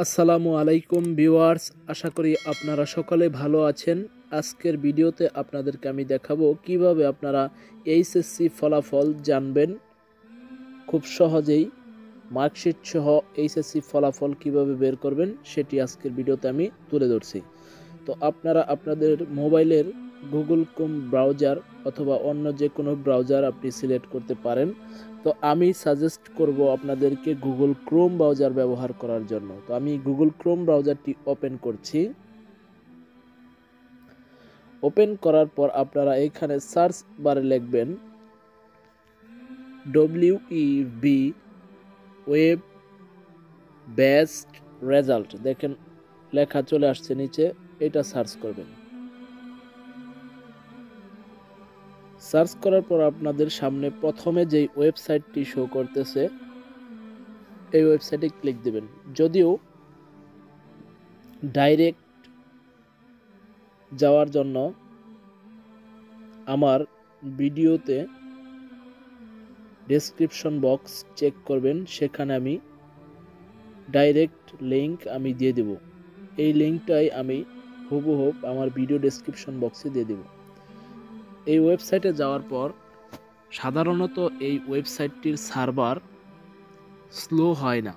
আসসালামু আলাইকুম ভিউয়ার্স, আশা করি আপনারা সকলে ভালো আছেন। আজকের ভিডিওতে আপনাদেরকে আমি দেখাবো কিভাবে আপনারা এইচএসসি ফলাফল জানবেন খুব সহজেই। মার্কশিট সহ এইচএসসি ফলাফল কিভাবে বের করবেন সেটি আজকের ভিডিওতে আমি তুলে ধরছি। তো আপনারা আপনাদের মোবাইলের গুগল ক্রোম ব্রাউজার অথবা অন্য যে কোনো ব্রাউজার আপনি সিলেক্ট করতে পারেন। তো আমি সাজেস্ট করব আপনাদেরকে গুগল ক্রোম ব্রাউজার ব্যবহার করার জন্য। তো আমি গুগল ক্রোম ব্রাউজারটি ওপেন করছি। ওপেন করার পর আপনারা এখানে সার্চ বারে লিখবেন WEB ওয়েব বেস্ট রেজাল্ট। দেখেন লেখা চলে আসছে নিচে, এটা সার্চ করবেন। সার্চ করার পর আপনাদের সামনে প্রথমে যেই ওয়েবসাইটটি শো করতেছে এই ওয়েবসাইটে ক্লিক দিবেন। যদিও ডাইরেক্ট যাওয়ার জন্য আমার ভিডিওতে ডেসক্রিপশন বক্স চেক করবেন, সেখানে আমি ডাইরেক্ট লিংক আমি দিয়ে দেব। এই লিংকটাই আমি হুবহু আমার ভিডিও ডেসক্রিপশন বক্সে দিয়ে দেব। এই ওয়েবসাইটে যাওয়ার পর সাধারণত এই ওয়েবসাইটটির সার্ভার স্লো হয় না।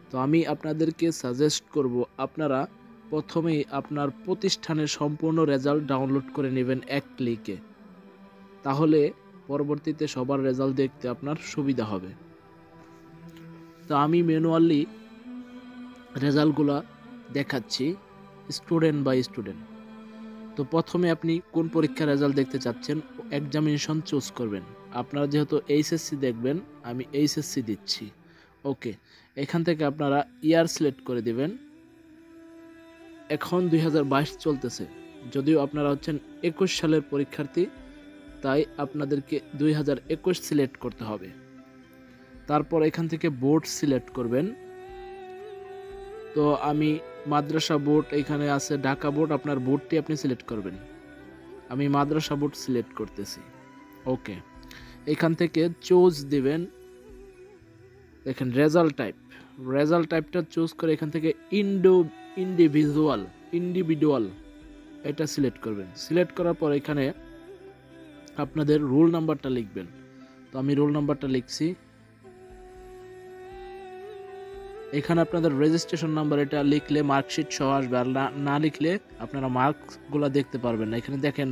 তো আমি আপনাদেরকে সাজেস্ট করব আপনারা প্রথমেই আপনার প্রতিষ্ঠানের সম্পূর্ণ রেজাল্ট ডাউনলোড করে নেবেন এক ক্লিকে, তাহলে পরবর্তীতে সবার রেজাল্ট দেখতে আপনার সুবিধা হবে। তো আমি ম্যানুয়ালি রেজাল্টগুলো দেখাচ্ছি স্টুডেন্ট বাই স্টুডেন্ট। তো প্রথমে আপনি কোন পরীক্ষার রেজাল্ট দেখতে চাচ্ছেন, এক্সামিনেশন চুজ করবেন। আপনারা যেহেতু এইচএসসি দেখবেন, আমি এইচএসসি দিচ্ছি। ওকে, এখান থেকে আপনারা ইয়ার সিলেক্ট করে দিবেন। এখন 2022 চলতেছে, যদিও আপনারা হচ্ছেন 21 সালের পরীক্ষার্থী, তাই আপনাদেরকে 2021 সিলেক্ট করতে হবে। তারপর এখান থেকে বোর্ড সিলেক্ট করবেন। তো আমি মাদ্রাসা বোর্ড এখানে আছে, ঢাকা বোর্ড, আপনার বোর্ডটি আপনি সিলেক্ট করবেন। আমি মাদ্রাসা বোর্ড সিলেক্ট করতেছি। ওকে, এখান থেকে চুজ দিবেন। দেখেন রেজাল্ট টাইপটা চুজ করে এখান থেকে ইন্ডিভিজুয়াল এটা সিলেক্ট করবেন। সিলেক্ট করার পর এখানে আপনাদের রোল নাম্বারটা লিখবেন। তো আমি রোল নাম্বারটা লিখছি। এখানে আপনাদের রেজিস্ট্রেশন নাম্বার এটা লিখলে মার্কশিট সহ আসবে, আর না লিখলে আপনারা মার্কসগুলো দেখতে পারবেন না। এখানে দেখেন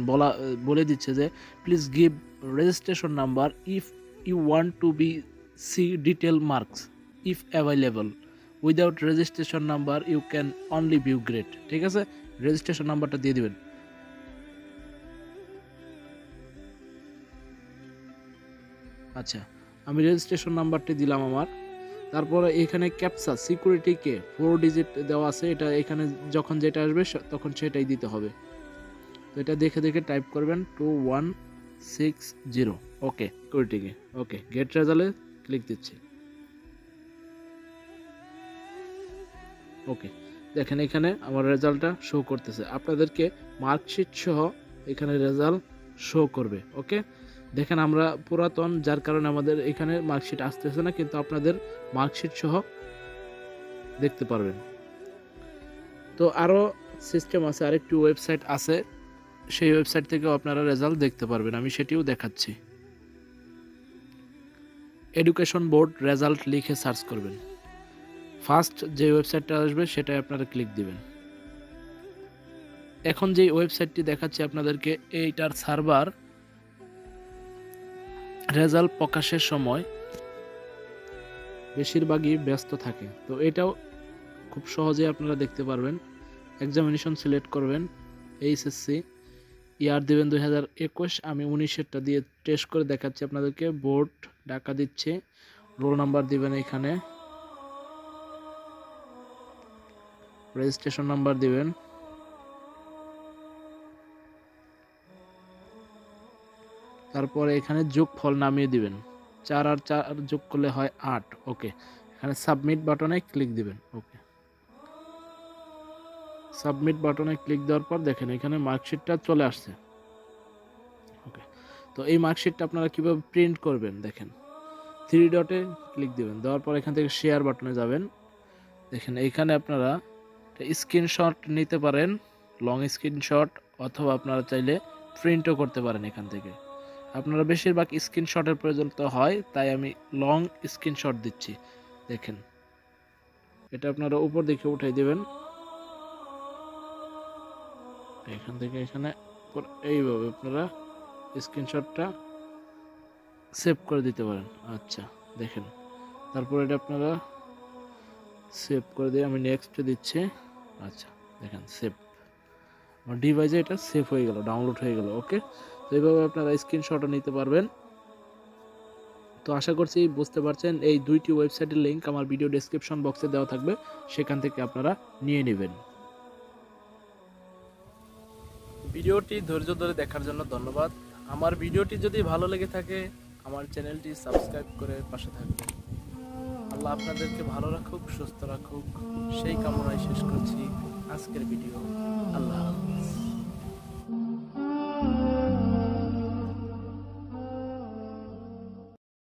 বলে দিচ্ছে যে please give registration number if you want to be see detail marks if available, without registration number you can only view grade. ঠিক আছে, রেজিস্ট্রেশন নাম্বারটা দিয়ে দিবেন। আচ্ছা, আমি রেজিস্ট্রেশন নাম্বারটি দিলাম আমার। তারপরে এখানে ক্যাপচা সিকিউরিটি কে 4 ডিজিট দেওয়া আছে, এটা এখানে যখন যেটা আসবে তখন সেটাই দিতে হবে। তো এটা দেখে দেখে টাইপ করবেন 2160। ওকে, সিকিউরিটি কে। ওকে, গেট রেজাল্টে ক্লিক দিচ্ছি। ওকে, দেখেন এখানে আমার রেজাল্টটা শো করতেছে। আপনাদেরকে মার্কশিট সহ এখানে রেজাল্ট শো করবে। ওকে, দেখেন আমরা পুরাতন, যার কারণে আমাদের এখানে মার্কশিট আসতেছে না, কিন্তু আপনাদের মার্কশিট সহ দেখতে পারবেন। তো আরও সিস্টেম আছে, আরেকটি ওয়েবসাইট আছে, সেই ওয়েবসাইট থেকেও আপনারা রেজাল্ট দেখতে পারবেন। আমি সেটিও দেখাচ্ছি। এডুকেশন বোর্ড রেজাল্ট লিখে সার্চ করবেন। ফার্স্ট যে ওয়েবসাইটটা আসবে সেটাই আপনারা ক্লিক দিবেন। এখন যে ওয়েবসাইটটি দেখাচ্ছি আপনাদেরকে, এইটার সার্ভার রেজাল্ট প্রকাশের সময় বেশিরভাগই ব্যস্ত থাকে। তো এটাও খুব সহজে আপনারা দেখতে পারবেন। এক্সামিনেশন সিলেক্ট করবেন, এইচএসসি, ইয়ার দেবেন 2021, আমি 19-এরটা দিয়ে টেস্ট করে দেখাচ্ছি আপনাদেরকে। বোর্ড ঢাকা দিচ্ছে, রোল নাম্বার দিবেন, এখানে রেজিস্ট্রেশন নাম্বার দিবেন। তারপরে এখানে যোগফল নামিয়ে দিবেন, 4 আর 4 যোগ করলে হয় 8। ওকে, এখানে সাবমিট বাটনে ক্লিক দিবেন। ওকে, সাবমিট বাটনে ক্লিক দেওয়ার পর দেখেন এখানে মার্কশিটটা চলে আসছে। ওকে, তো এই মার্কশিটটা আপনারা কিভাবে প্রিন্ট করবেন, দেখেন 3 ডটে ক্লিক দিবেন। দেওয়ার পর এখান থেকে শেয়ার বাটনে যাবেন। দেখেন এইখানে আপনারা স্ক্রিনশট নিতে পারেন, লং স্ক্রিনশট, অথবা আপনারা চাইলে প্রিন্টও করতে পারেন এখান থেকে। আপনারা বেশিরভাগ স্ক্রিনশটের প্রয়োজন তো হয়, তাই আমি লং স্ক্রিনশট দিচ্ছি। দেখেন এটা আপনারা উপর দিকে উঠাই দেবেন, এখান থেকে এখানে এইভাবে আপনারা স্ক্রিনশটটা সেভ করে দিতে পারেন। আচ্ছা দেখেন, তারপর এটা আপনারা সেভ করে দিয়ে আমি নেক্সট দিচ্ছি। আচ্ছা দেখেন সেভ, আমার ডিভাইসে এটা সেভ হয়ে গেল, ডাউনলোড হয়ে গেল। ওকে, তো এইভাবে আপনারা স্ক্রিনশটও নিতে পারবেন। তো আশা করছি বুঝতে পারছেন। এই দুইটি ওয়েবসাইটের লিঙ্ক আমার ভিডিও ডেসক্রিপশন বক্সে দেওয়া থাকবে, সেখান থেকে আপনারা নিয়ে নেবেন। ভিডিওটি ধৈর্য ধরে দেখার জন্য ধন্যবাদ। আমার ভিডিওটি যদি ভালো লেগে থাকে আমার চ্যানেলটি সাবস্ক্রাইব করে পাশে থাকবেন। আল্লাহ আপনাদেরকে ভালো রাখুক, সুস্থ রাখুক, সেই কামনায় শেষ করছি আজকের ভিডিও। আল্লাহ।